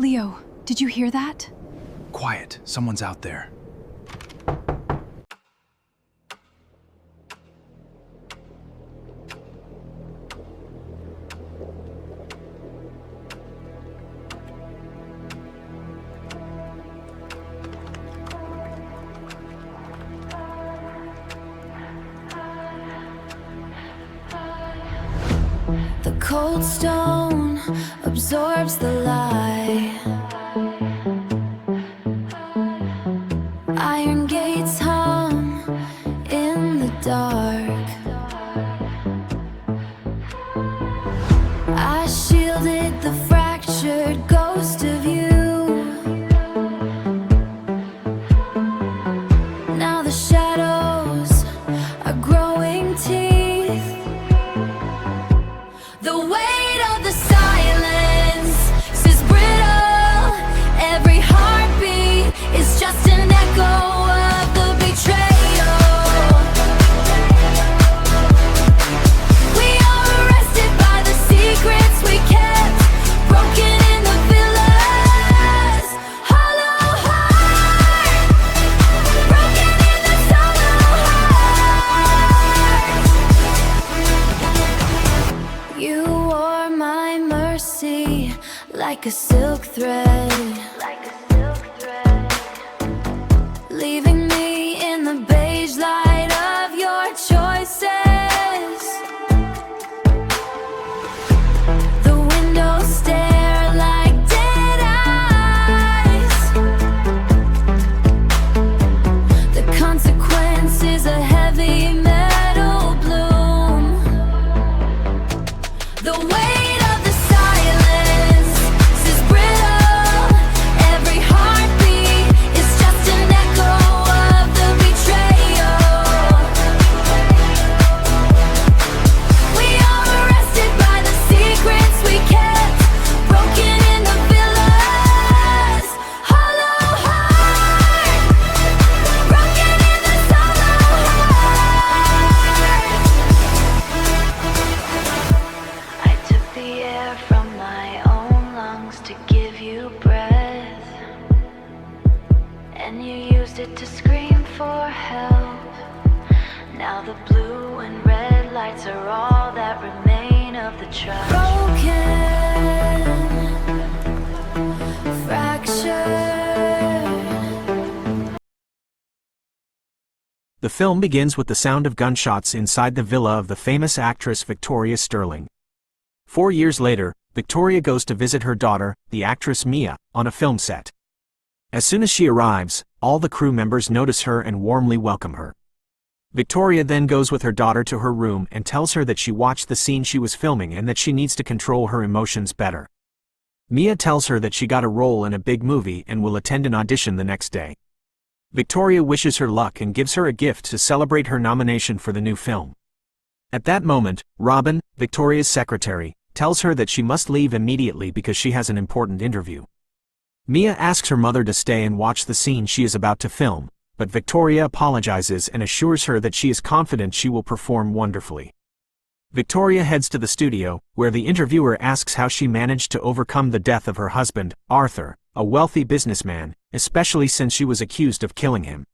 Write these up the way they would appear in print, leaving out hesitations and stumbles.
Leo, did you hear that? Quiet, someone's out there. The cold stone absorbs the light. Iron gates hum in the dark. I shielded the fractured ghost of you. Now the shadows are growing teeth. The weight of the silence is brittle. Every heartbeat is just an echo of the betrayal. We are arrested by the secrets we kept, broken in the villas. Hollow heart, broken in the solo heart. You wore my mercy like a silk thread, leaving me in the beige light of your choices. The windows stare like dead eyes. The consequence is a heavy metal bloom. The weight of the silence is brittle. Every heartbeat is just an echo of the betrayal. We are arrested by the secrets we kept, broken in the villas. Hollow heart, broken in the solo heart. I took the air from my own lungs to give you breath, and you used it to scream for help. Now the blue and red lights are all that remain of the trash. Broken, fractured. The film begins with the sound of gunshots inside the villa of the famous actress Victoria Sterling. 4 years later, Victoria goes to visit her daughter, the actress Mia, on a film set. As soon as she arrives, all the crew members notice her and warmly welcome her. Victoria then goes with her daughter to her room and tells her that she watched the scene she was filming and that she needs to control her emotions better. Mia tells her that she got a role in a big movie and will attend an audition the next day. Victoria wishes her luck and gives her a gift to celebrate her nomination for the new film. At that moment, Robin, Victoria's secretary, tells her that she must leave immediately because she has an important interview. Mia asks her mother to stay and watch the scene she is about to film, but Victoria apologizes and assures her that she is confident she will perform wonderfully. Victoria heads to the studio, where the interviewer asks how she managed to overcome the death of her husband, Arthur, a wealthy businessman, especially since she was accused of killing him.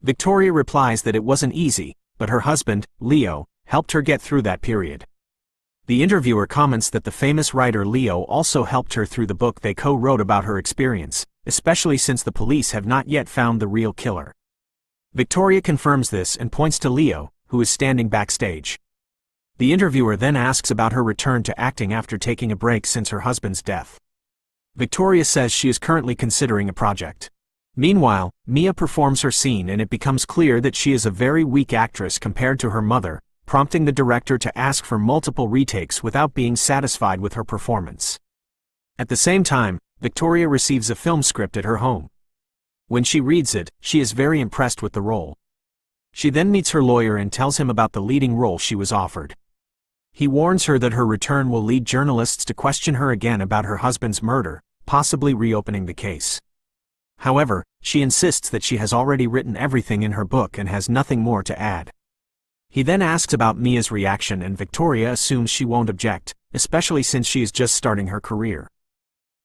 Victoria replies that it wasn't easy, but her husband, Leo, helped her get through that period. The interviewer comments that the famous writer Leo also helped her through the book they co-wrote about her experience, especially since the police have not yet found the real killer. Victoria confirms this and points to Leo, who is standing backstage. The interviewer then asks about her return to acting after taking a break since her husband's death. Victoria says she is currently considering a project. Meanwhile, Mia performs her scene and it becomes clear that she is a very weak actress compared to her mother, prompting the director to ask for multiple retakes without being satisfied with her performance. At the same time, Victoria receives a film script at her home. When she reads it, she is very impressed with the role. She then meets her lawyer and tells him about the leading role she was offered. He warns her that her return will lead journalists to question her again about her husband's murder, possibly reopening the case. However, she insists that she has already written everything in her book and has nothing more to add. He then asks about Mia's reaction and Victoria assumes she won't object, especially since she is just starting her career.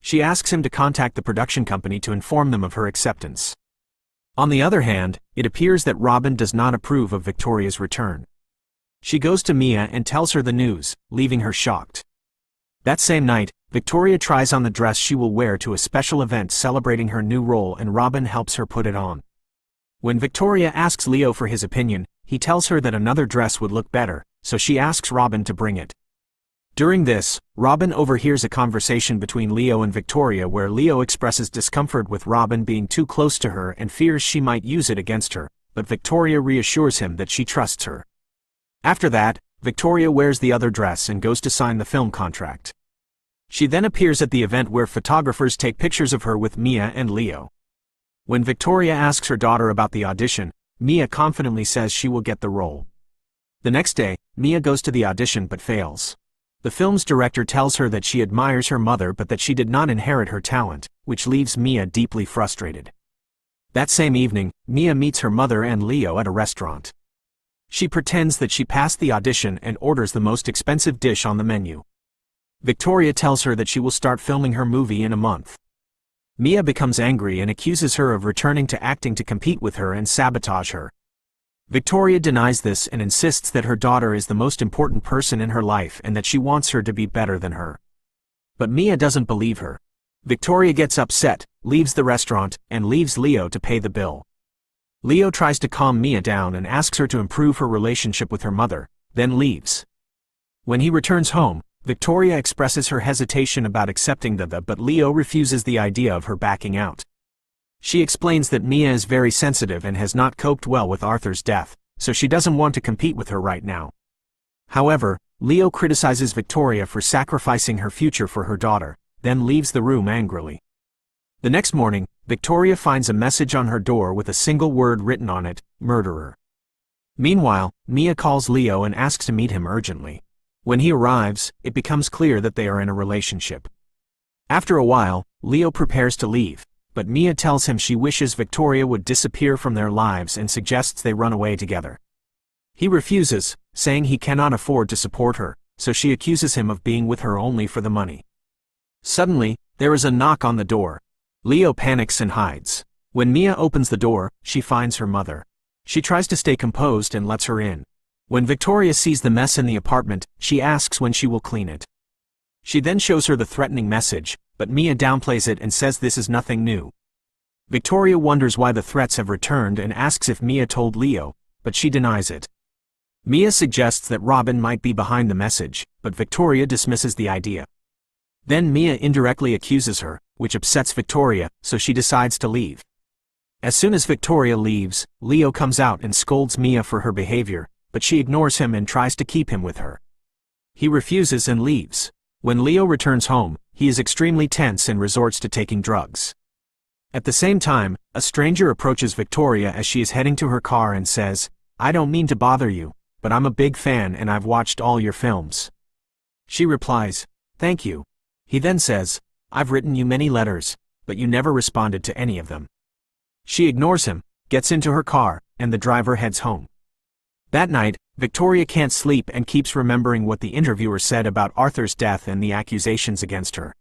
She asks him to contact the production company to inform them of her acceptance. On the other hand, it appears that Robin does not approve of Victoria's return. She goes to Mia and tells her the news, leaving her shocked. That same night, Victoria tries on the dress she will wear to a special event celebrating her new role, and Robin helps her put it on. When Victoria asks Leo for his opinion, he tells her that another dress would look better, so she asks Robin to bring it. During this, Robin overhears a conversation between Leo and Victoria where Leo expresses discomfort with Robin being too close to her and fears she might use it against her, but Victoria reassures him that she trusts her. After that, Victoria wears the other dress and goes to sign the film contract. She then appears at the event where photographers take pictures of her with Mia and Leo. When Victoria asks her daughter about the audition, Mia confidently says she will get the role. The next day, Mia goes to the audition but fails. The film's director tells her that she admires her mother but that she did not inherit her talent, which leaves Mia deeply frustrated. That same evening, Mia meets her mother and Leo at a restaurant. She pretends that she passed the audition and orders the most expensive dish on the menu. Victoria tells her that she will start filming her movie in a month. Mia becomes angry and accuses her of returning to acting to compete with her and sabotage her. Victoria denies this and insists that her daughter is the most important person in her life and that she wants her to be better than her. But Mia doesn't believe her. Victoria gets upset, leaves the restaurant, and leaves Leo to pay the bill. Leo tries to calm Mia down and asks her to improve her relationship with her mother, then leaves. When he returns home, Victoria expresses her hesitation about accepting but Leo refuses the idea of her backing out. She explains that Mia is very sensitive and has not coped well with Arthur's death, so she doesn't want to compete with her right now. However, Leo criticizes Victoria for sacrificing her future for her daughter, then leaves the room angrily. The next morning, Victoria finds a message on her door with a single word written on it, "Murderer." Meanwhile, Mia calls Leo and asks to meet him urgently. When he arrives, it becomes clear that they are in a relationship. After a while, Leo prepares to leave, but Mia tells him she wishes Victoria would disappear from their lives and suggests they run away together. He refuses, saying he cannot afford to support her, so she accuses him of being with her only for the money. Suddenly, there is a knock on the door. Leo panics and hides. When Mia opens the door, she finds her mother. She tries to stay composed and lets her in. When Victoria sees the mess in the apartment, she asks when she will clean it. She then shows her the threatening message, but Mia downplays it and says this is nothing new. Victoria wonders why the threats have returned and asks if Mia told Leo, but she denies it. Mia suggests that Robin might be behind the message, but Victoria dismisses the idea. Then Mia indirectly accuses her, which upsets Victoria, so she decides to leave. As soon as Victoria leaves, Leo comes out and scolds Mia for her behavior, but she ignores him and tries to keep him with her. He refuses and leaves. When Leo returns home, he is extremely tense and resorts to taking drugs. At the same time, a stranger approaches Victoria as she is heading to her car and says, "I don't mean to bother you, but I'm a big fan and I've watched all your films." She replies, "Thank you." He then says, "I've written you many letters, but you never responded to any of them." She ignores him, gets into her car, and the driver heads home. That night, Victoria can't sleep and keeps remembering what the interviewer said about Arthur's death and the accusations against her.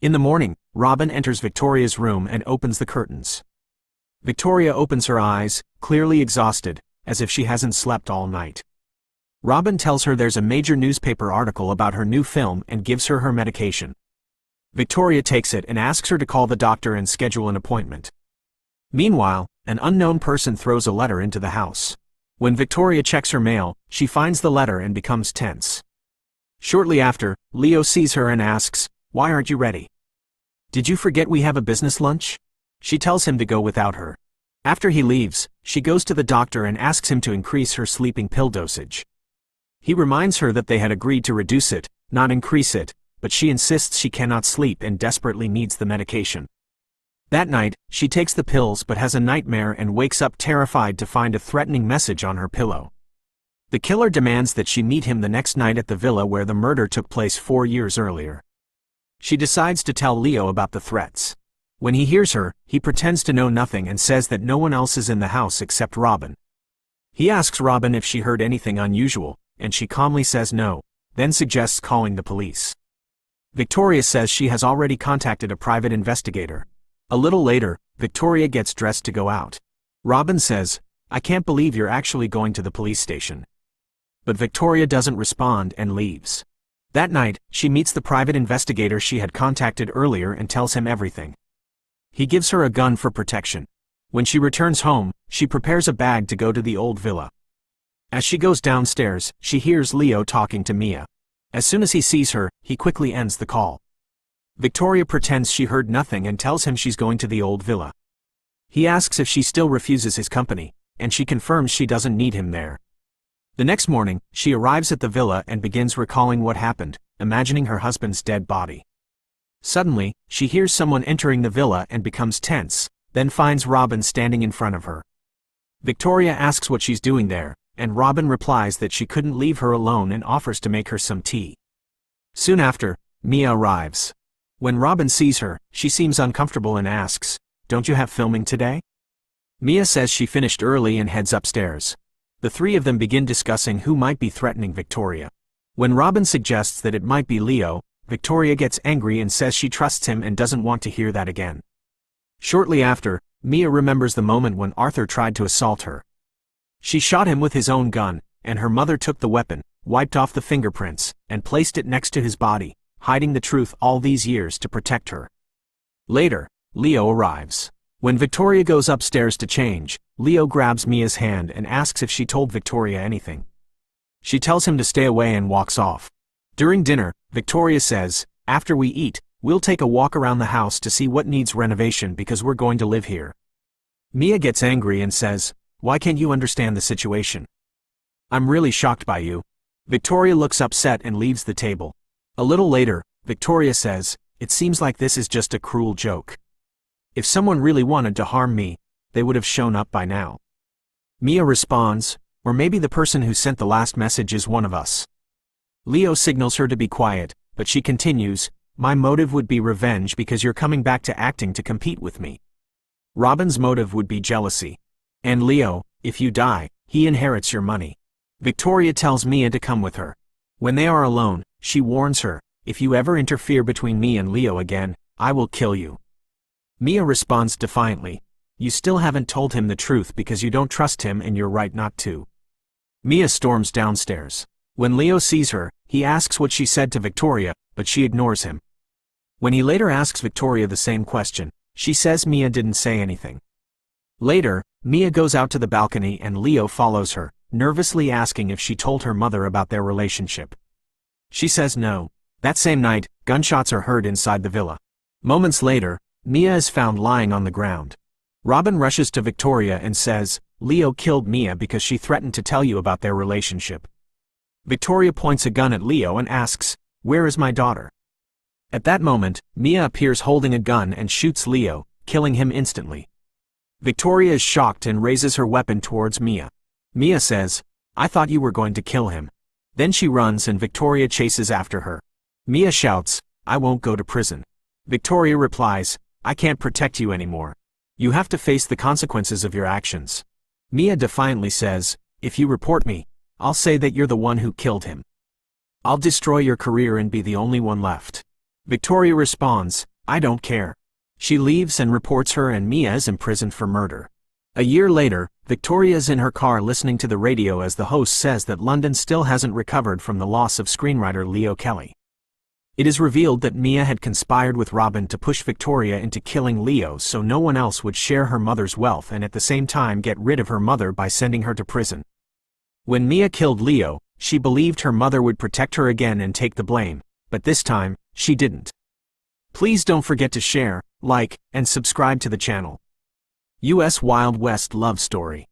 In the morning, Robin enters Victoria's room and opens the curtains. Victoria opens her eyes, clearly exhausted, as if she hasn't slept all night. Robin tells her there's a major newspaper article about her new film and gives her her medication. Victoria takes it and asks her to call the doctor and schedule an appointment. Meanwhile, an unknown person throws a letter into the house. When Victoria checks her mail, she finds the letter and becomes tense. Shortly after, Leo sees her and asks, "Why aren't you ready? Did you forget we have a business lunch?" She tells him to go without her. After he leaves, she goes to the doctor and asks him to increase her sleeping pill dosage. He reminds her that they had agreed to reduce it, not increase it, but she insists she cannot sleep and desperately needs the medication. That night, she takes the pills but has a nightmare and wakes up terrified to find a threatening message on her pillow. The killer demands that she meet him the next night at the villa where the murder took place 4 years earlier. She decides to tell Leo about the threats. When he hears her, he pretends to know nothing and says that no one else is in the house except Robin. He asks Robin if she heard anything unusual, and she calmly says no, then suggests calling the police. Victoria says she has already contacted a private investigator. A little later, Victoria gets dressed to go out. Robin says, "I can't believe you're actually going to the police station." But Victoria doesn't respond and leaves. That night, she meets the private investigator she had contacted earlier and tells him everything. He gives her a gun for protection. When she returns home, she prepares a bag to go to the old villa. As she goes downstairs, she hears Leo talking to Mia. As soon as he sees her, he quickly ends the call. Victoria pretends she heard nothing and tells him she's going to the old villa. He asks if she still refuses his company, and she confirms she doesn't need him there. The next morning, she arrives at the villa and begins recalling what happened, imagining her husband's dead body. Suddenly, she hears someone entering the villa and becomes tense, then finds Robin standing in front of her. Victoria asks what she's doing there, and Robin replies that she couldn't leave her alone and offers to make her some tea. Soon after, Mia arrives. When Robin sees her, she seems uncomfortable and asks, "Don't you have filming today?" Mia says she finished early and heads upstairs. The three of them begin discussing who might be threatening Victoria. When Robin suggests that it might be Leo, Victoria gets angry and says she trusts him and doesn't want to hear that again. Shortly after, Mia remembers the moment when Arthur tried to assault her. She shot him with his own gun, and her mother took the weapon, wiped off the fingerprints, and placed it next to his body, hiding the truth all these years to protect her. Later, Leo arrives. When Victoria goes upstairs to change, Leo grabs Mia's hand and asks if she told Victoria anything. She tells him to stay away and walks off. During dinner, Victoria says, "After we eat, we'll take a walk around the house to see what needs renovation because we're going to live here." Mia gets angry and says, "Why can't you understand the situation? I'm really shocked by you." Victoria looks upset and leaves the table. A little later, Victoria says, "It seems like this is just a cruel joke. If someone really wanted to harm me, they would have shown up by now." Mia responds, "Or maybe the person who sent the last message is one of us." Leo signals her to be quiet, but she continues, "My motive would be revenge because you're coming back to acting to compete with me. Robin's motive would be jealousy. And Leo, if you die, he inherits your money." Victoria tells Mia to come with her. When they are alone, she warns her, "If you ever interfere between me and Leo again, I will kill you." Mia responds defiantly, "You still haven't told him the truth because you don't trust him and you're right not to." Mia storms downstairs. When Leo sees her, he asks what she said to Victoria, but she ignores him. When he later asks Victoria the same question, she says Mia didn't say anything. Later, Mia goes out to the balcony and Leo follows her, nervously asking if she told her mother about their relationship. She says no. That same night, gunshots are heard inside the villa. Moments later, Mia is found lying on the ground. Robin rushes to Victoria and says, "Leo killed Mia because she threatened to tell you about their relationship." Victoria points a gun at Leo and asks, "Where is my daughter?" At that moment, Mia appears holding a gun and shoots Leo, killing him instantly. Victoria is shocked and raises her weapon towards Mia. Mia says, "I thought you were going to kill him." Then she runs and Victoria chases after her. Mia shouts, "I won't go to prison." Victoria replies, "I can't protect you anymore. You have to face the consequences of your actions." Mia defiantly says, "If you report me, I'll say that you're the one who killed him. I'll destroy your career and be the only one left." Victoria responds, "I don't care." She leaves and reports her and Mia is imprisoned for murder. A year later, Victoria is in her car listening to the radio as the host says that London still hasn't recovered from the loss of screenwriter Leo Kelly. It is revealed that Mia had conspired with Robin to push Victoria into killing Leo so no one else would share her mother's wealth and at the same time get rid of her mother by sending her to prison. When Mia killed Leo, she believed her mother would protect her again and take the blame, but this time, she didn't. Please don't forget to share, like, and subscribe to the channel. U.S. Wild West Love Story.